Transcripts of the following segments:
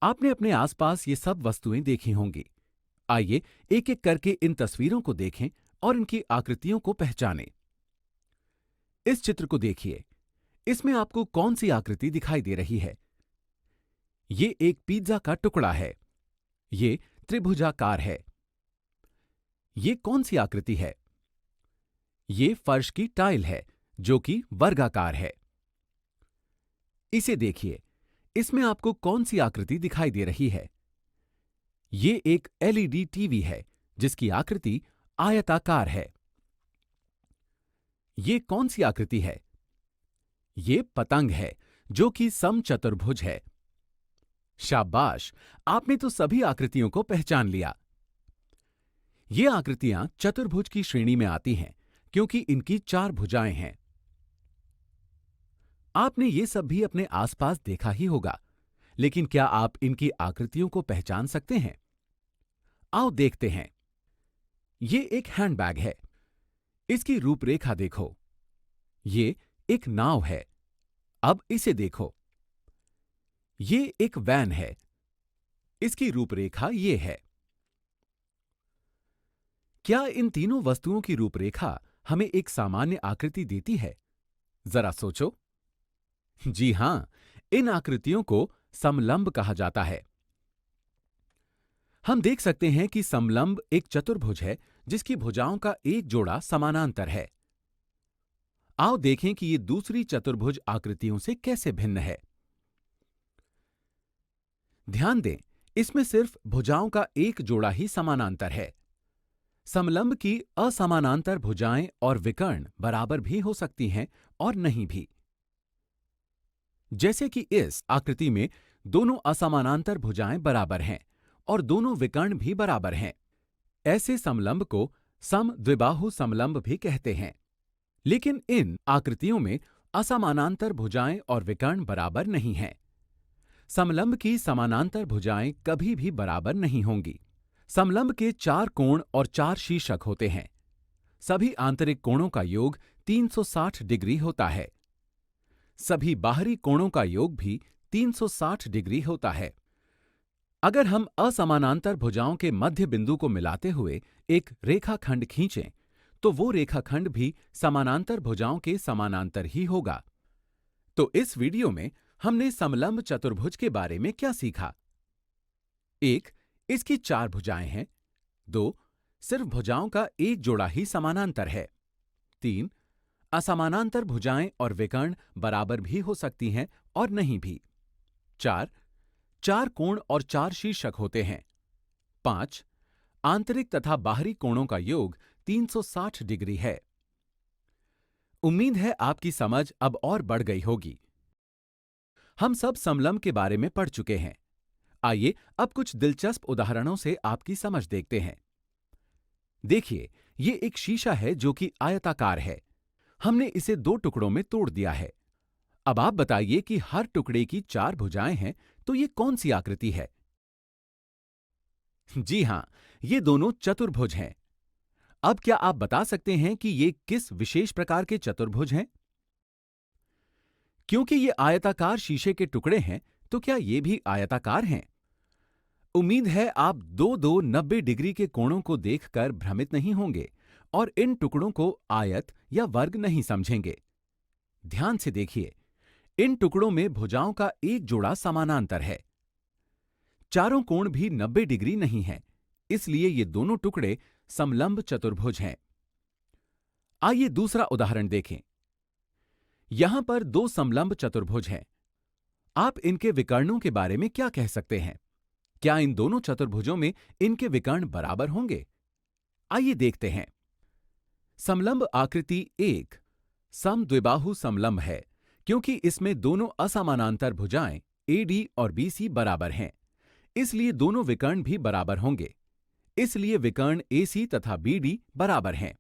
आपने अपने आसपास ये सब वस्तुएं देखी होंगी। आइए एक एक करके इन तस्वीरों को देखें और इनकी आकृतियों को पहचानें। इस चित्र को देखिए। इसमें आपको कौन सी आकृति दिखाई दे रही है? ये एक पिज्जा का टुकड़ा है। ये त्रिभुजाकार है। ये कौन सी आकृति है? ये फर्श की टाइल है जो कि वर्गाकार है। इसे देखिए। इसमें आपको कौन सी आकृति दिखाई दे रही है? ये एक एलईडी टीवी है जिसकी आकृति आयताकार है। ये कौन सी आकृति है? ये पतंग है जो कि समचतुर्भुज है। शाबाश, आपने तो सभी आकृतियों को पहचान लिया। ये आकृतियां चतुर्भुज की श्रेणी में आती हैं क्योंकि इनकी 4 भुजाएं हैं। आपने ये सब भी अपने आसपास देखा ही होगा, लेकिन क्या आप इनकी आकृतियों को पहचान सकते हैं? आओ देखते हैं। ये एक हैंडबैग है। इसकी रूपरेखा देखो। ये एक नाव है। अब इसे देखो। ये एक वैन है। इसकी रूपरेखा ये है। क्या इन तीनों वस्तुओं की रूपरेखा हमें एक सामान्य आकृति देती है? जरा सोचो। जी हां, इन आकृतियों को समलंब कहा जाता है। हम देख सकते हैं कि समलंब एक चतुर्भुज है जिसकी भुजाओं का एक जोड़ा समानांतर है। आओ देखें कि ये दूसरी चतुर्भुज आकृतियों से कैसे भिन्न है। ध्यान दें, इसमें सिर्फ भुजाओं का एक जोड़ा ही समानांतर है। समलंब की असमानांतर भुजाएं और विकर्ण बराबर भी हो सकती हैं और नहीं भी। जैसे कि इस आकृति में दोनों असमानांतर भुजाएं बराबर हैं और दोनों विकर्ण भी बराबर हैं। ऐसे समलंब को समद्विबाहु समलंब भी कहते हैं। लेकिन इन आकृतियों में असमानांतर भुजाएं और विकर्ण बराबर नहीं हैं। समलंब की समानांतर भुजाएं कभी भी बराबर नहीं होंगी। समलंब के 4 कोण और 4 शीर्षक होते हैं। सभी आंतरिक कोणों का योग 360 डिग्री होता है। सभी बाहरी कोणों का योग भी 360 डिग्री होता है। अगर हम असमानांतर भुजाओं के मध्य बिंदु को मिलाते हुए एक रेखाखंड खींचें, तो वो रेखाखंड भी समानांतर भुजाओं के समानांतर ही होगा। तो इस वीडियो में हमने समलंब चतुर्भुज के बारे में क्या सीखा? 1. इसकी 4 भुजाएं हैं। 2. सिर्फ भुजाओं का एक जोड़ा ही समानांतर है। 3. असमानांतर भुजाएं और विकर्ण बराबर भी हो सकती हैं और नहीं भी। 4. 4 कोण और 4 शीर्षक होते हैं। 5. आंतरिक तथा बाहरी कोणों का योग 360 डिग्री है। उम्मीद है आपकी समझ अब और बढ़ गई होगी। हम सब समलंब के बारे में पढ़ चुके हैं। आइए अब कुछ दिलचस्प उदाहरणों से आपकी समझ देखते हैं। देखिए, ये एक शीशा है जो कि आयताकार है। हमने इसे 2 टुकड़ों में तोड़ दिया है। अब आप बताइए कि हर टुकड़े की 4 भुजाएं हैं, तो ये कौन सी आकृति है? जी हां, ये दोनों चतुर्भुज हैं। अब क्या आप बता सकते हैं कि ये किस विशेष प्रकार के चतुर्भुज हैं? क्योंकि ये आयताकार शीशे के टुकड़े हैं, तो क्या ये भी आयताकार हैं? उम्मीद है आप दो 90 डिग्री के कोणों को देखकर भ्रमित नहीं होंगे और इन टुकड़ों को आयत या वर्ग नहीं समझेंगे। ध्यान से देखिए, इन टुकड़ों में भुजाओं का एक जोड़ा समानांतर है। चारों कोण भी 90 डिग्री नहीं हैं, इसलिए ये दोनों टुकड़े समलंब चतुर्भुज हैं। आइए दूसरा उदाहरण देखें। यहां पर 2 समलंब चतुर्भुज हैं। आप इनके विकर्णों के बारे में क्या कह सकते हैं? क्या इन दोनों चतुर्भुजों में इनके विकर्ण बराबर होंगे? आइए देखते हैं। समलंब आकृति 1 समद्विबाहु समलंब है क्योंकि इसमें दोनों असमानांतर भुजाएं AD और BC बराबर हैं, इसलिए दोनों विकर्ण भी बराबर होंगे। इसलिए विकर्ण AC तथा BD बराबर हैं।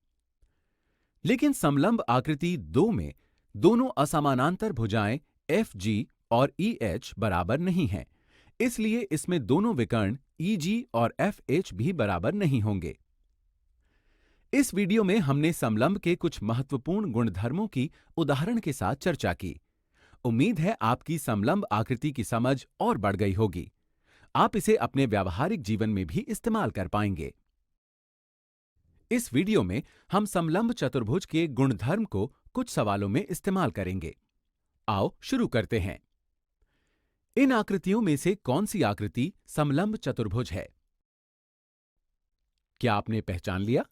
लेकिन समलंब आकृति 2 में दोनों असमानांतर भुजाएं FG और EH बराबर नहीं हैं, इसलिए इसमें दोनों विकर्ण EG और FH भी बराबर नहीं होंगे। इस वीडियो में हमने समलंब के कुछ महत्वपूर्ण गुणधर्मों की उदाहरण के साथ चर्चा की। उम्मीद है आपकी समलंब आकृति की समझ और बढ़ गई होगी। आप इसे अपने व्यावहारिक जीवन में भी इस्तेमाल कर पाएंगे। इस वीडियो में हम समलंब चतुर्भुज के गुणधर्म को कुछ सवालों में इस्तेमाल करेंगे। आओ शुरू करते हैं। इन आकृतियों में से कौन सी आकृति समलंब चतुर्भुज है? क्या आपने पहचान लिया?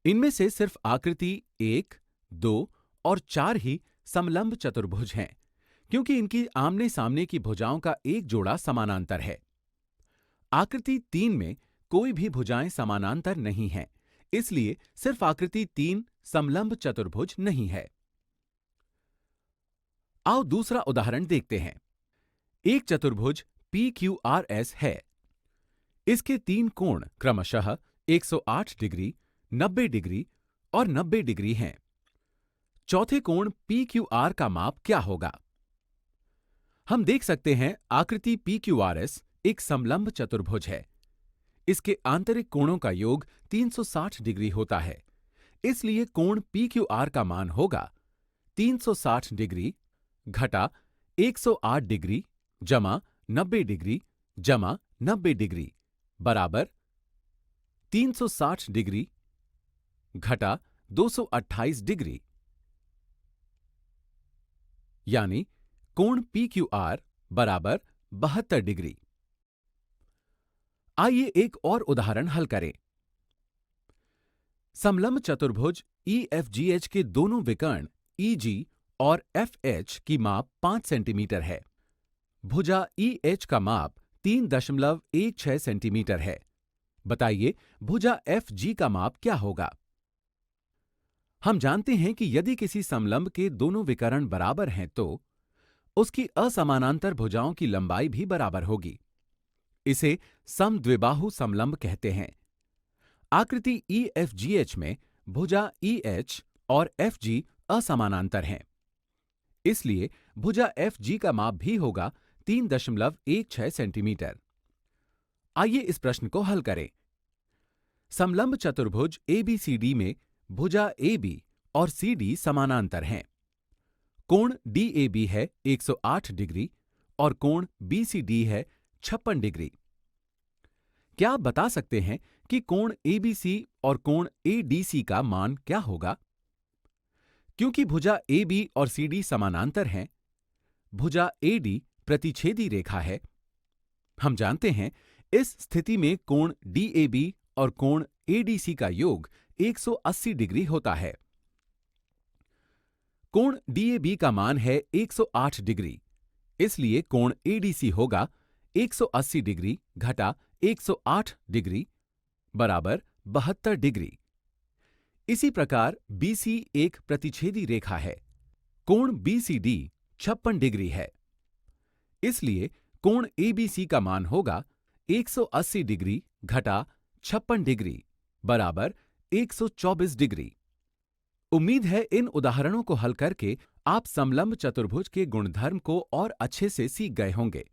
इनमें से सिर्फ आकृति 1, 2 और 4 ही समलंब चतुर्भुज हैं, क्योंकि इनकी आमने सामने की भुजाओं का एक जोड़ा समानांतर है। आकृति 3 में कोई भी भुजाएं समानांतर नहीं हैं, इसलिए सिर्फ आकृति 3 समलंब चतुर्भुज नहीं है। आओ दूसरा उदाहरण देखते हैं। एक चतुर्भुज PQRS है। इसके 3 कोण क्रमशः 108 डिग्री, 90 डिग्री और 90 डिग्री हैं। चौथे कोण PQR का माप क्या होगा? हम देख सकते हैं आकृति PQRS एक समलंब चतुर्भुज है। इसके आंतरिक कोणों का योग 360 डिग्री होता है, इसलिए कोण PQR का मान होगा 360 डिग्री घटा 108 डिग्री जमा 90 डिग्री जमा 90 डिग्री बराबर 360 डिग्री घटा 228 डिग्री, यानी कोण PQR बराबर 72 डिग्री। आइए एक और उदाहरण हल करें। समलंब चतुर्भुज EFGH के दोनों विकर्ण EG और FH की माप 5 सेंटीमीटर है। भुजा EH का माप 3.16 सेंटीमीटर है। बताइए भुजा FG का माप क्या होगा? हम जानते हैं कि यदि किसी समलंब के दोनों विकर्ण बराबर हैं तो उसकी असमानांतर भुजाओं की लंबाई भी बराबर होगी। इसे समद्विबाहु समलंब कहते हैं। आकृति EFGH में भुजा EH और FG असमानांतर हैं, इसलिए भुजा FG का माप भी होगा 3.16 सेंटीमीटर। आइए इस प्रश्न को हल करें। समलंब चतुर्भुज ABCD में भुजा AB और CD समानांतर हैं। कोण DAB है 108 डिग्री और कोण BCD है 56 डिग्री। क्या आप बता सकते हैं कि कोण ABC और कोण ADC का मान क्या होगा? क्योंकि भुजा AB और CD समानांतर हैं, भुजा AD प्रतिच्छेदी रेखा है। हम जानते हैं इस स्थिति में कोण DAB और कोण ADC का योग 180 डिग्री होता है। कोण DAB का मान है 108 डिग्री, इसलिए कोण ADC होगा 180 डिग्री घटा 108 डिग्री बराबर 72 डिग्री। इसी प्रकार BC एक प्रतिच्छेदी रेखा है। कोण BCD 56 डिग्री है, इसलिए कोण ABC का मान होगा 180 डिग्री घटा 56 डिग्री बराबर 124 डिग्री। उम्मीद है इन उदाहरणों को हल करके आप समलंब चतुर्भुज के गुणधर्म को और अच्छे से सीख गए होंगे।